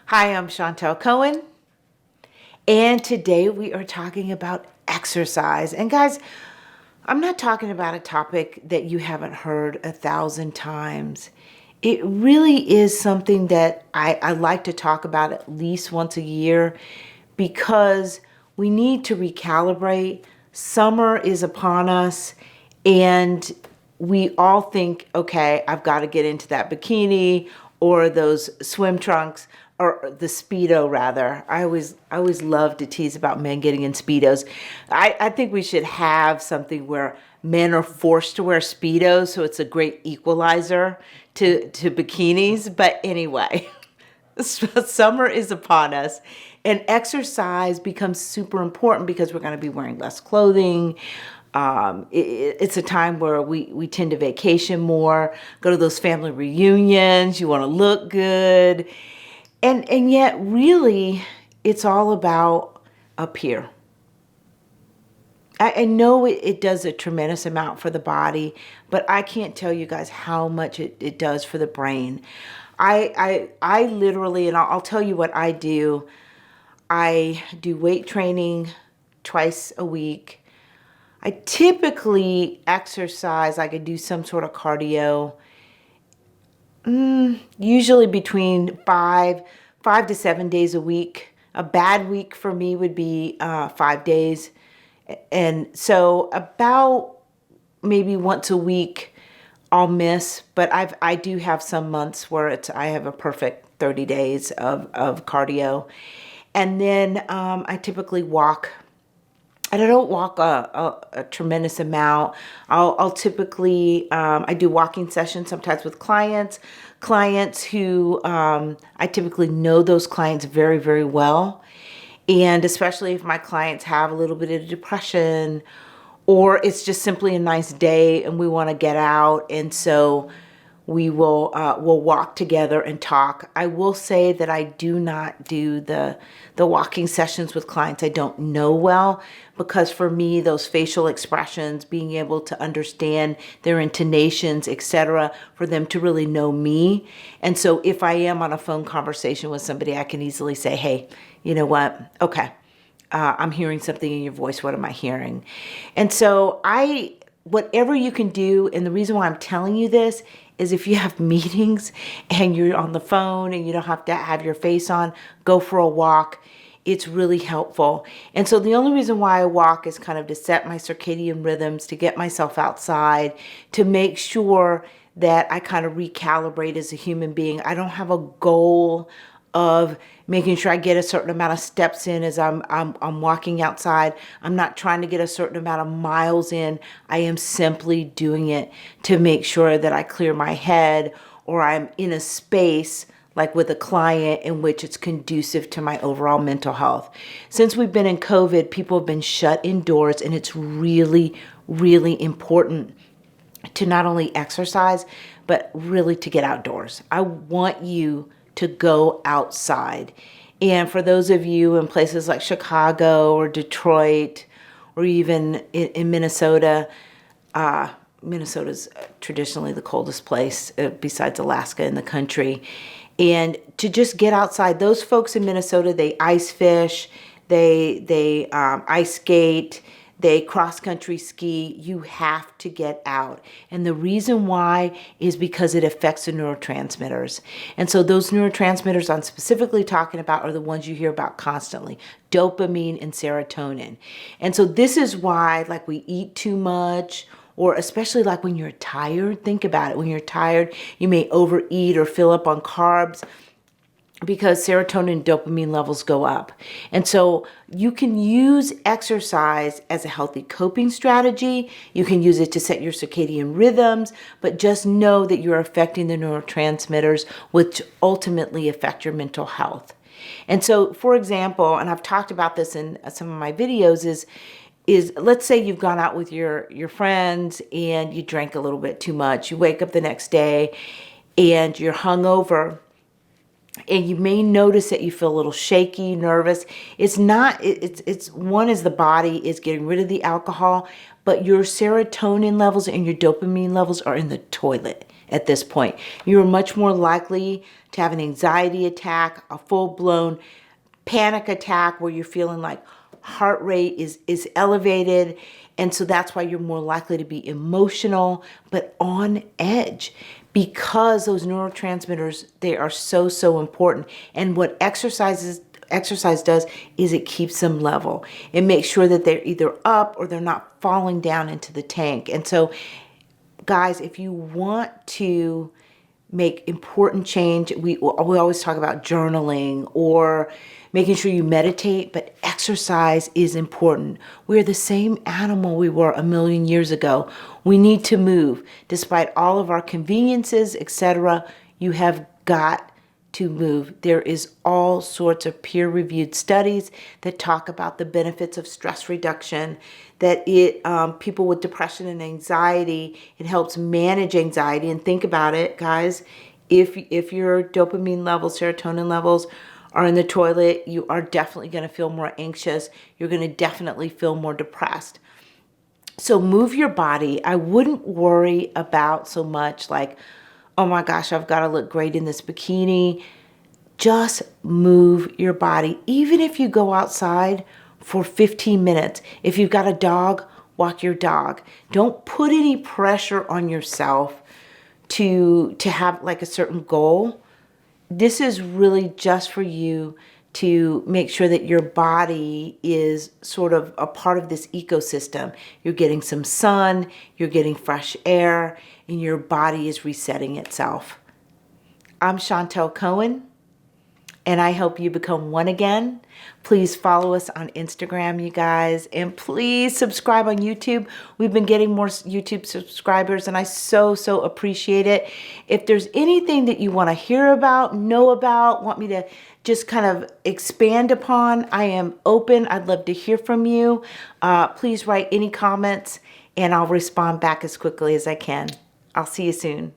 Hi, I'm Chantel Cohen, and today we are talking about exercise. And guys, I'm not talking about a topic that you haven't heard 1,000 times. It really is something that I like to talk about at least once a year because we need to recalibrate. Summer is upon us, and we all think, okay, I've got to get into that bikini or those swim trunks or the Speedo rather. I always love to tease about men getting in Speedos. I think we should have something where men are forced to wear Speedos, so it's a great equalizer to bikinis. But anyway, summer is upon us, and exercise becomes super important because we're going to be wearing less clothing. It's a time where we tend to vacation more, go to those family reunions. You want to look good. And yet, really, it's all about up here. I know it does a tremendous amount for the body, but I can't tell you guys how much it does for the brain. I literally, and I'll tell you what I do. I do weight training twice a week. I typically exercise. I could do some sort of cardio, usually between five to 7 days a week. A bad week for me would be 5 days. And so about maybe once a week I'll miss, but I do have some months where I have a perfect 30 days of cardio. And then I typically walk, and I don't walk a tremendous amount. I'll typically, I do walking sessions sometimes with clients who I typically know those clients very, very well. And especially if my clients have a little bit of depression, or it's just simply a nice day and we want to get out. And so we'll walk together and talk. I will say that I do not do the walking sessions with clients I don't know well, because for me, those facial expressions, being able to understand their intonations, etc., for them to really know me. And so if I am on a phone conversation with somebody, I can easily say, hey, you know what? Okay. I'm hearing something in your voice. What am I hearing? And so whatever you can do, and the reason why I'm telling you this is if you have meetings and you're on the phone and you don't have to have your face on, go for a walk. It's really helpful. And so the only reason why I walk is kind of to set my circadian rhythms, to get myself outside, to make sure that I kind of recalibrate as a human being. I don't have a goal of making sure I get a certain amount of steps in as I'm walking outside. I'm not trying to get a certain amount of miles in. I am simply doing it to make sure that I clear my head, or I'm in a space like with a client in which it's conducive to my overall mental health. Since we've been in COVID, people have been shut indoors, and it's really, really important to not only exercise, but really to get outdoors. I want you to go outside. And for those of you in places like Chicago or Detroit, or even in Minnesota, Minnesota's traditionally the coldest place besides Alaska in the country. And to just get outside. Those folks in Minnesota, they ice fish, they ice skate, they cross-country ski. You have to get out. And the reason why is because it affects the neurotransmitters. And so those neurotransmitters I'm specifically talking about are the ones you hear about constantly: dopamine and serotonin. And so this is why, like, we eat too much, or especially like when you're tired. Think about it. When you're tired, you may overeat or fill up on carbs, because serotonin and dopamine levels go up. And so you can use exercise as a healthy coping strategy. You can use it to set your circadian rhythms, but just know that you're affecting the neurotransmitters, which ultimately affect your mental health. And so, for example, and I've talked about this in some of my videos, is let's say you've gone out with your friends and you drank a little bit too much. You wake up the next day and you're hungover, and you may notice that you feel a little shaky, nervous. It's one is the body is getting rid of the alcohol, but your serotonin levels and your dopamine levels are in the toilet. at this point. You're much more likely to have an anxiety attack, a full-blown panic attack where you're feeling like heart rate is elevated. And so that's why you're more likely to be emotional, but on edge, because those neurotransmitters, they are so, so important. And what exercise does is it keeps them level. It makes sure that they're either up or they're not falling down into the tank. And so, guys, if you want to make important change, we always talk about journaling or making sure you meditate, but exercise is important. We're the same animal we were a million years ago. We need to move. Despite all of our conveniences, etc., you have got to move. There is all sorts of peer-reviewed studies that talk about the benefits of stress reduction, that people with depression and anxiety, it helps manage anxiety. And think about it, guys, if your dopamine levels, serotonin levels are in the toilet, you are definitely going to feel more anxious. You're going to definitely feel more depressed. So move your body. I wouldn't worry about so much like, oh my gosh, I've got to look great in this bikini. Just move your body. Even if you go outside for 15 minutes. If you've got a dog, walk your dog. Don't put any pressure on yourself to have like a certain goal. This is really just for you to make sure that your body is sort of a part of this ecosystem. You're getting some sun, you're getting fresh air, and your body is resetting itself. I'm Chantel Cohen, and I hope you become one again. Please follow us on Instagram, you guys, and please subscribe on YouTube. We've been getting more YouTube subscribers, and I so, so appreciate it. If there's anything that you want to hear about, know about, want me to just kind of expand upon, I am open. I'd love to hear from you. Please write any comments, and I'll respond back as quickly as I can. I'll see you soon.